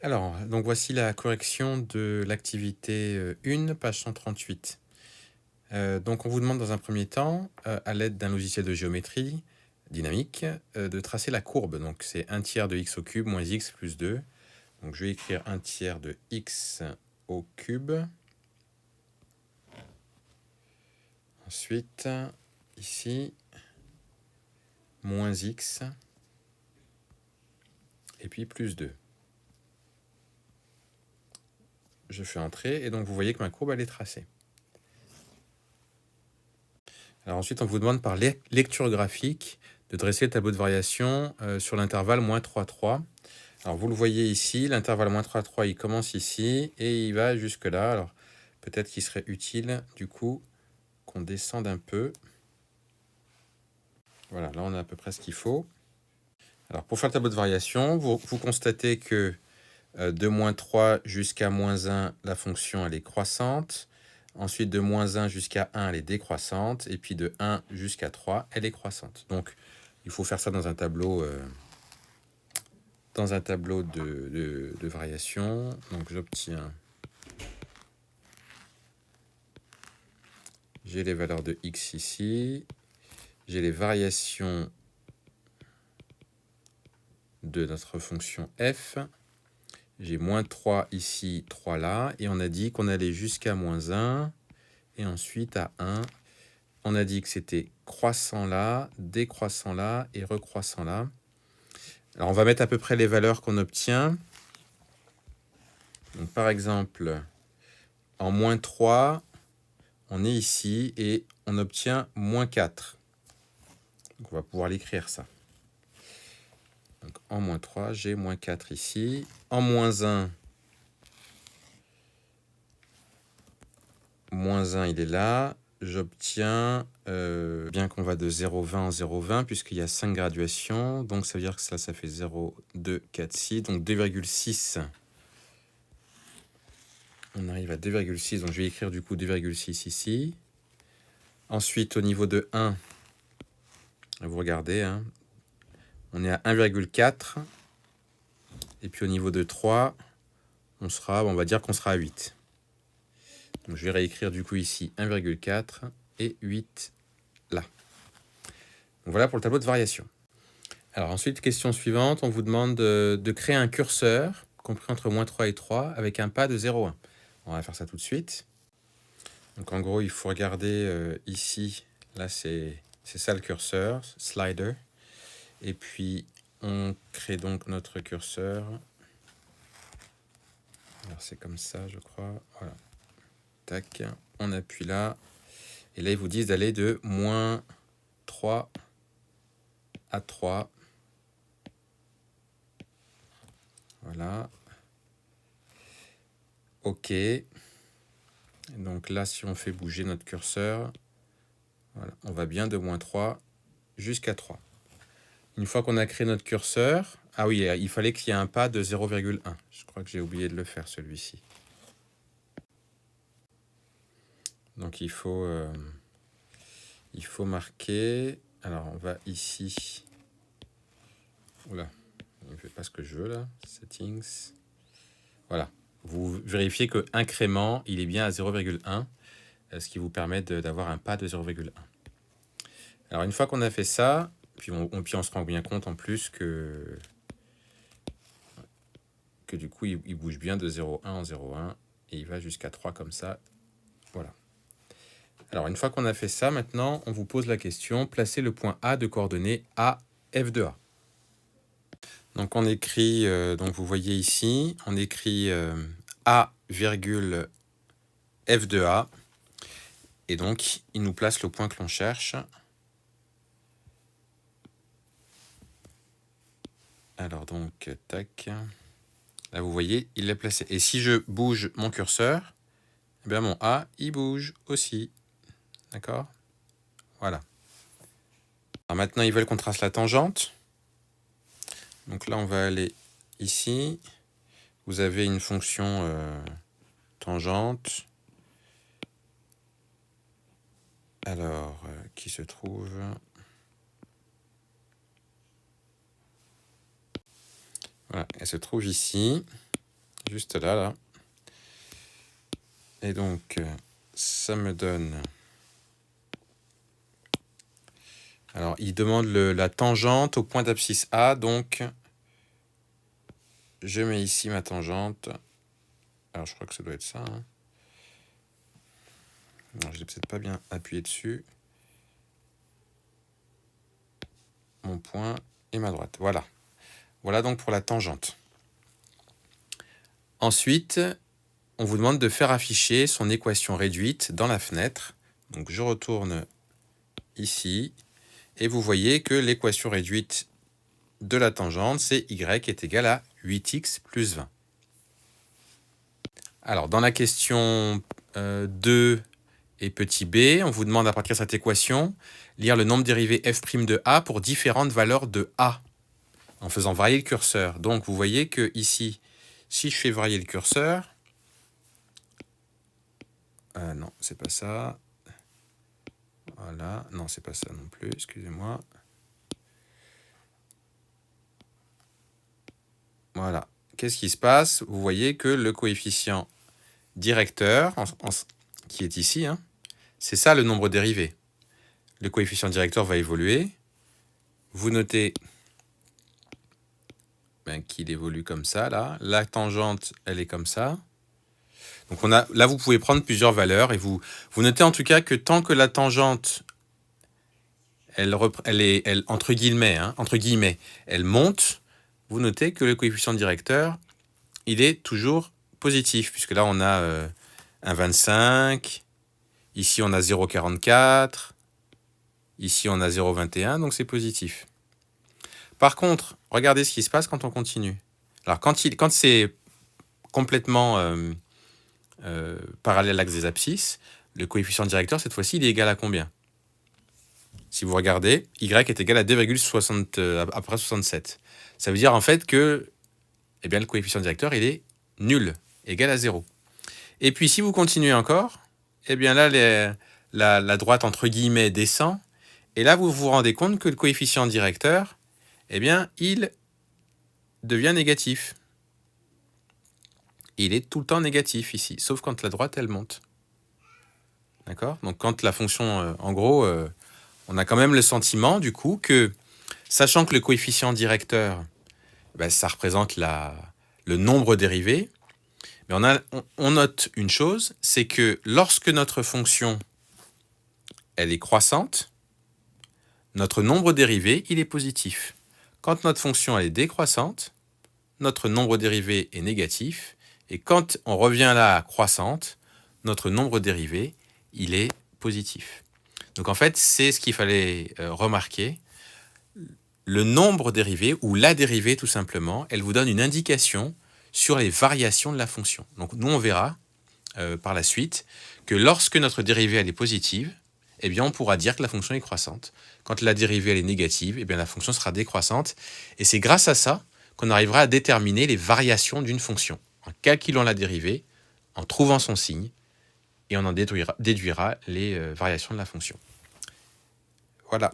Alors, donc voici la correction de l'activité 1, page 138. Donc on vous demande dans un premier temps, à l'aide d'un logiciel de géométrie dynamique, de tracer la courbe. Donc c'est 1/3 de x au cube moins x plus 2. Donc je vais écrire 1/3 de x au cube. Ensuite, ici, moins x, et puis plus 2. Je fais entrer, et donc vous voyez que ma courbe, elle est tracée. Alors ensuite, on vous demande par lecture graphique de dresser le tableau de variation sur l'intervalle moins 3, 3. Alors vous le voyez ici, l'intervalle moins 3, 3, il commence ici, et il va jusque là. Alors peut-être qu'il serait utile, du coup, qu'on descende un peu. Voilà, là on a à peu près ce qu'il faut. Alors pour faire le tableau de variation, vous constatez que de moins 3 jusqu'à moins 1, la fonction elle est croissante. Ensuite, de moins 1 jusqu'à 1, elle est décroissante. Et puis de 1 jusqu'à 3, elle est croissante. Donc, il faut faire ça dans un tableau, de variation. Donc, j'obtiens... J'ai les valeurs de x ici. J'ai les variations de notre fonction f. J'ai moins 3 ici, 3 là. Et on a dit qu'on allait jusqu'à moins 1. Et ensuite à 1. On a dit que c'était croissant là, décroissant là et recroissant là. Alors, on va mettre à peu près les valeurs qu'on obtient. Donc, par exemple, en moins 3, on est ici et on obtient moins 4. Donc, on va pouvoir l'écrire ça. Donc, en moins 3, j'ai moins 4 ici. En moins 1, il est là. J'obtiens, bien qu'on va de 0,20 en 0,20, puisqu'il y a 5 graduations. Donc, ça veut dire que ça fait 0, 2, 4, 6. Donc, 2,6. On arrive à 2,6. Donc, je vais écrire du coup 2,6 ici. Ensuite, au niveau de 1, vous regardez, hein, on est à 1,4. Et puis, au niveau de 3, on va dire qu'on sera à 8. Donc, je vais réécrire du coup ici 1,4 et 8 là. Donc, voilà pour le tableau de variation. Alors ensuite, question suivante, on vous demande de créer un curseur compris entre moins 3 et 3 avec un pas de 0,1. On va faire ça tout de suite. Donc en gros, il faut regarder ici, là c'est ça le curseur, slider. Et puis on crée donc notre curseur. Alors c'est comme ça, je crois. Voilà. Tac, on appuie là. Et là, ils vous disent d'aller de moins 3 à 3. Voilà. OK. Donc là, si on fait bouger notre curseur, voilà, on va bien de moins 3 jusqu'à 3. Une fois qu'on a créé notre curseur, ah oui, il fallait qu'il y ait un pas de 0,1. Je crois que j'ai oublié de le faire, celui-ci. Donc il faut marquer. Alors on va ici. Oula, il ne fait pas ce que je veux là. Settings. Voilà. Vous vérifiez que incrément, il est bien à 0,1, ce qui vous permet d'avoir un pas de 0,1. Alors une fois qu'on a fait ça, puis on se rend bien compte en plus que du coup il bouge bien de 0,1 en 0,1 et il va jusqu'à 3 comme ça. Voilà. Alors une fois qu'on a fait ça, maintenant on vous pose la question, placez le point A de coordonnées A, F de A. Donc on écrit, donc vous voyez ici, on écrit A, virgule F de A. Et donc, il nous place le point que l'on cherche. Alors donc, tac. Là, vous voyez, il l'a placé. Et si je bouge mon curseur, eh bien mon A, il bouge aussi. D'accord? Voilà. Alors maintenant, ils veulent qu'on trace la tangente. Donc là, on va aller ici. Vous avez une fonction tangente. Alors, qui se trouve... Voilà, elle se trouve ici. juste là, là. Et donc, ça me donne... Alors, il demande la tangente au point d'abscisse A, donc je mets ici ma tangente. Alors, je crois que ça doit être ça. Hein. Non, je n'ai peut-être pas bien appuyé dessus. Mon point et ma droite. Voilà. Voilà donc pour la tangente. Ensuite, on vous demande de faire afficher son équation réduite dans la fenêtre. Donc, je retourne ici. Et vous voyez que l'équation réduite de la tangente, c'est y est égal à 8x plus 20. Alors, dans la question 2 et petit b, on vous demande à partir de cette équation, lire le nombre dérivé f' de a pour différentes valeurs de a, en faisant varier le curseur. Donc, vous voyez que ici, si je fais varier le curseur, non, c'est pas ça. Voilà, non, c'est pas ça non plus, excusez-moi. Voilà. Qu'est-ce qui se passe? Vous voyez que le coefficient directeur, qui est ici, hein, c'est ça le nombre dérivé. Le coefficient directeur va évoluer. Vous notez qu'il évolue comme ça, là. La tangente, elle est comme ça. Donc là, vous pouvez prendre plusieurs valeurs et vous notez en tout cas que tant que la tangente, elle entre guillemets, elle monte, vous notez que le coefficient directeur, il est toujours positif, puisque là, on a 1,25, ici, on a 0,44, ici, on a 0,21, donc c'est positif. Par contre, regardez ce qui se passe quand on continue. Alors, quand c'est complètement parallèle à l'axe des abscisses, le coefficient directeur, cette fois-ci, il est égal à combien? Si vous regardez, y est égal à 2,67. Ça veut dire en fait que le coefficient directeur, il est nul, égal à 0. Et puis, si vous continuez encore, là, la droite, entre guillemets, descend. Et là, vous vous rendez compte que le coefficient directeur, il devient négatif. Il est tout le temps négatif ici, sauf quand la droite, elle monte. D'accord? Donc, quand la fonction, en gros, on a quand même le sentiment, du coup, que, sachant que le coefficient directeur, ça représente le nombre dérivé, mais on note une chose, c'est que lorsque notre fonction, elle est croissante, notre nombre dérivé, il est positif. Quand notre fonction elle est décroissante, notre nombre dérivé est négatif. Et quand on revient là à croissante, notre nombre dérivé, il est positif. Donc en fait, c'est ce qu'il fallait remarquer. Le nombre dérivé, ou la dérivée tout simplement, elle vous donne une indication sur les variations de la fonction. Donc nous, on verra par la suite que lorsque notre dérivée elle est positive, on pourra dire que la fonction est croissante. Quand la dérivée elle est négative, la fonction sera décroissante. Et c'est grâce à ça qu'on arrivera à déterminer les variations d'une fonction, en calculant la dérivée, en trouvant son signe, et on en déduira les variations de la fonction. Voilà.